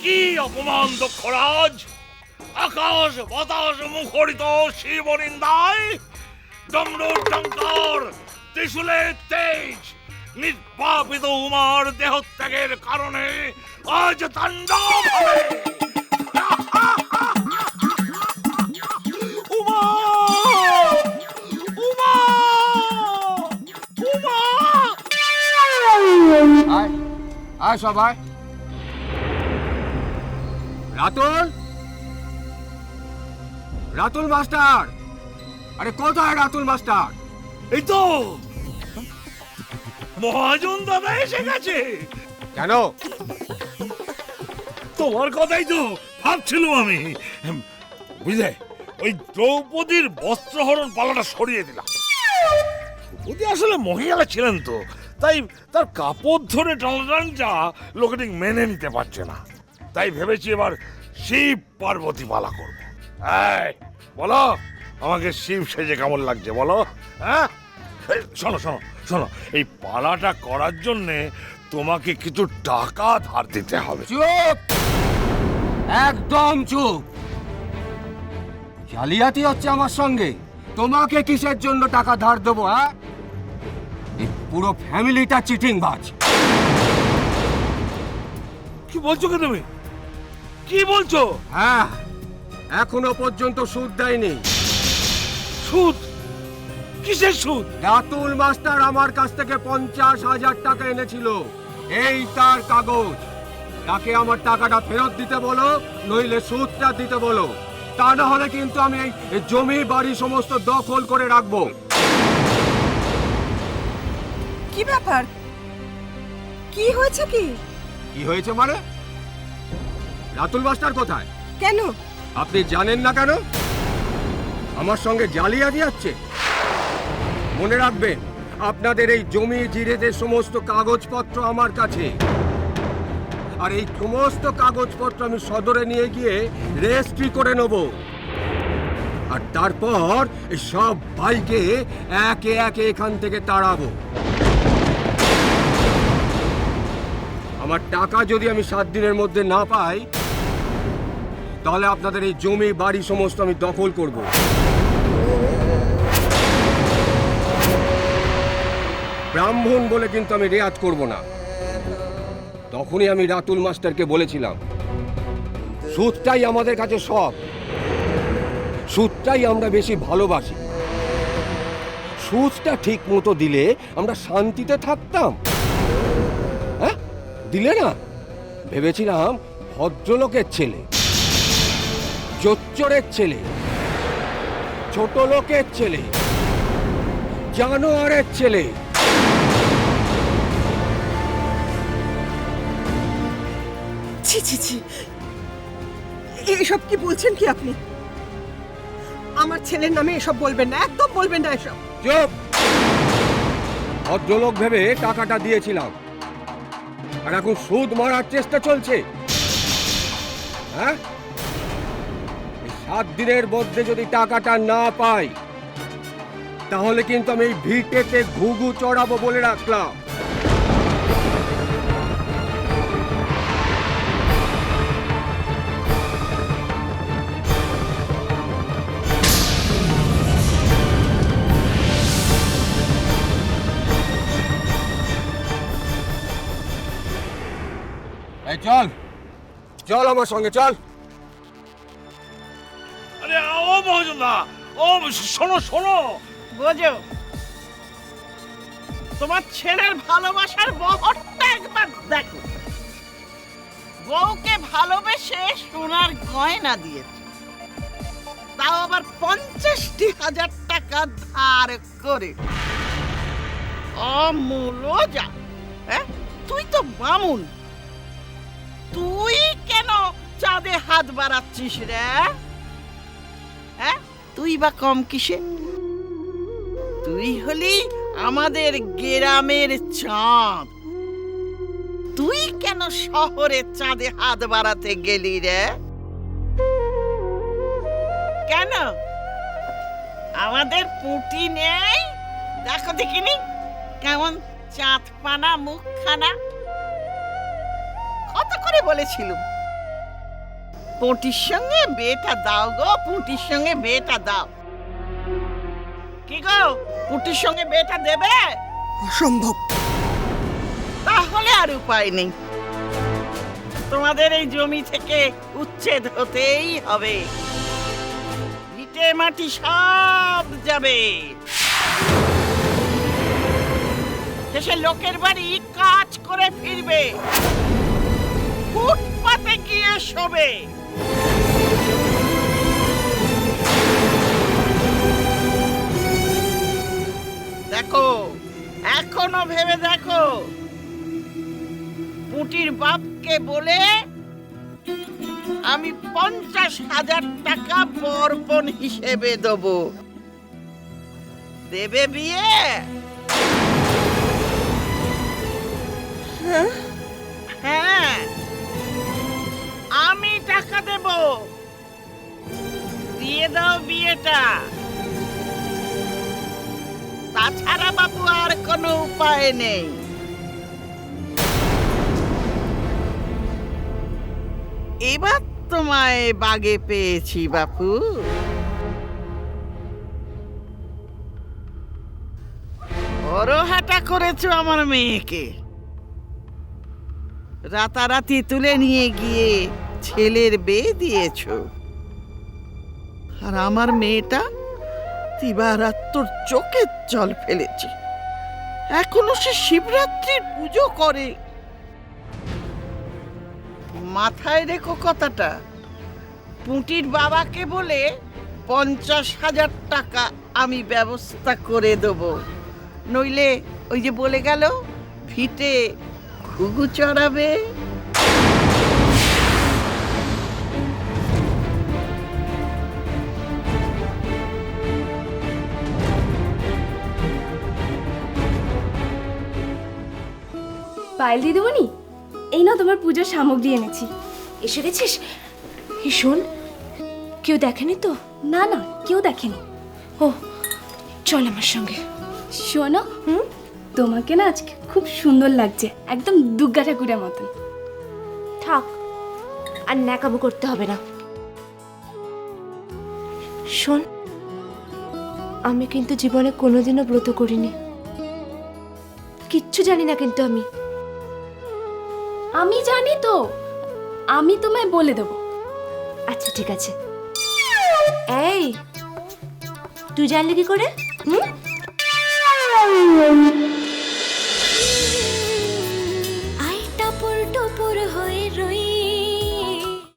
কি অপমান দক্ষরাজ! আকাশ বাতাস মুখরিত শিবনিন্দায়, ডমরুর টঙ্কার, ত্রিশূলের তেজ, নিষ্পাপিত উমার দেহত্যাগের কারণে আজ তাণ্ডব হবে। উমা! উমা! উমা! আয় আয় সবাই। রাতুল, রাতুল মাস্টার! আরে কোথায় রাতুল মাস্টার? এই তো মহাজন দাদা এসে গেছে। কেন? তোমার কথাই তো ভাবছিলাম আমি। বুঝলে, ওই দ্রৌপদীর বস্ত্রহরণ পালাটা সরিয়ে দিলাম। দ্রৌপদী আসলে মহিলা ছিলেন তো, তাই তার কাপড় ধরে টানাটানিটা লোকে ঠিক মেনে নিতে পারছে না। তাই ভেবেছি এবার শিব পার্বতী পালা করবো। এই বলো, আমাকে শিব সেজে কেমন লাগছে বলো? হ্যাঁ, এই শোনো শোনো শোনো, এই পালাটা করার জন্যে তোমাকে কিছু টাকা ধার দিতে হবে। চুপ, একদম চুপ। জালিয়াতি হচ্ছে আমার সঙ্গে। তোমাকে কিসের জন্য টাকা ধার দেবো? হ্যাঁ, এই পুরো ফ্যামিলিটা চিটিং বাজ। কি বলছো কে তুমি? কি বলছো? হ্যাঁ, এখনো পর্যন্ত সুদ দেয়নি। সুদ? কিসের সুদ? রাতুল মাস্টার আমার কাছ থেকে 50,000 টাকা এনেছিল। এই তার কাগজ। তাকে আমার টাকাটা ফেরত দিতে বলো, নইলে সুদটা দিতে বলো। তা না হলে কিন্তু আমি এই জমি বাড়ি সমস্ত দখল করে রাখবো। কি ব্যাপার? কি হয়েছে? কি কি হয়েছে মানে? রাতুল মাস্টার কোথায়? কেন? আপনি জানেন না কেন? আমার সঙ্গে জালিয়াতি হচ্ছে। মনে রাখবেন, আপনাদের এই জমি জিরেদের সমস্ত কাগজপত্র আমার কাছে। আর এই সমস্ত কাগজপত্র আমি সদরে নিয়ে গিয়ে রেজিস্ট্রি করে নেব। আর তারপর এই সব ভাইকে একে একে এখান থেকে তাড়াবো। আমার টাকা যদি আমি 7 দিনের মধ্যে না পাই, তাহলে আপনাদের এই জমি বাড়ি সমস্ত আমি দখল করব। ব্রাহ্মণ বলে কিন্তু আমি রেয়াত করব না। তখনই আমি রাতুল মাস্টারকে বলেছিলাম, সুদটাই আমাদের কাছে সব, সুদটাই আমরা বেশি ভালোবাসি। সুদটা ঠিক মতো দিলে আমরা শান্তিতে থাকতাম। হ্যাঁ, দিলে না। ভেবেছিলাম ভদ্রলোকের ছেলে, জোচ্চরের ছেলে, ছোট লোকের ছেলে, জানোয়ারের ছেলে। ছি ছি ছি, এসব কি বলছেন কি আপনি? আমার ছেলের নামে এসব বলবেন না, একদম বলবেন না এসব। চুপ! ভদ্রলোক ভেবে টাকাটা দিয়েছিলাম, আর এখন সুদ মারার চেষ্টা চলছে। হ্যাঁ, 7 দিনের মধ্যে যদি টাকাটা না পাই, তাহলে কিন্তু আমি এই ভিটেতে ঘুঘু চড়াবো বলে রাখলাম। এই চল, চল আমার সঙ্গে চল। আরে ও মহাজনদা, ও শোনো শোনো। বোঝো, তোমার ছেলের ভালোবাসার বহরটা একবার দেখো। বউকে ভালোবেসে সোনার গয়না দিয়েছে, তাও আবার 50,000 টাকা ধার করে। অমূল্য যা। হ্যাঁ, তুই তো বামুন, তুই কেন চাঁদে হাত বাড়াচ্ছিস রে? হ্যাঁ, তুই বা কম কিসে? তুই হলি আমাদের গ্রামের চাঁদ। তুই কেন শহরে চাঁদে হাত বাড়াতে গেলি রে? কেন আমাদের পুঁটি নেই? দেখো দেখিনি কেমন চাঁদ পানা মুখখানা। কত করে বলেছিলুম পুঁটির সঙ্গে বিয়েটা দাও গো, পুঁটির সঙ্গে বিয়েটা দাও। কি গো, পুঁটির সঙ্গে বিয়েটা দেবে? অসম্ভব। তাহলে আর উপায় নেই, তোমাদের এই জমি থেকে উচ্ছেদ হতেই হবে। ভিটে মাটি সব যাবে, শেষে লোকের বাড়ি কাজ করে ফিরবে, ফুটপাতে গিয়ে শোবে। দেখো, এখনো ভেবে দেখো, পুঁটির বাপকে বলে আমি 50,000 টাকা বরপণ হিসেবে দেবো। দেবে বিয়ে? হ্যাঁ, আমি টাকা দেব, দিয়ে দাও বিয়েটা। তাছাড়া বাবু আর কোনো উপায় নেই। এবার তোমায় বাগে পেয়েছি বাপু। বড় হাঁটা করেছো আমার মেয়েকে, রাতারাতি তুলে নিয়ে গিয়ে ছেলের বিয়ে দিয়েছো। আর আমার মেয়েটা দিবারাত্র চোখের জল ফেলেছে, এখনো সে শিবরাত্রির পুজো করে। মাথায় রেখো কথাটা, পুঁটির বাবাকে বলে 50,000 টাকা আমি ব্যবস্থা করে দেবো, নইলে ওই যে বলে গেল ভিটে ঘুঘু চড়াবে। পায়েল দিদিমণি, এই না তোমার পুজোর সামগ্রী এনেছি। এসে গেছিস? এই শোন, কেউ দেখেনি তো? না না, কেউ দেখেনি। ও চল আমার সঙ্গে। শোনো, তোমাকে না আজকে খুব সুন্দর লাগছে, একদম দুর্গা ঠাকুরের মতন। থাক, আর ন্যাকামো করতে হবে না। শোন, আমি কিন্তু জীবনে কোনোদিনও ব্রত করিনি, কিচ্ছু জানি না কিন্তু আমি জানি তো, আমি তোমায় বলে দেবো। আচ্ছা ঠিক আছে। এই, তুই জানলি কি করে?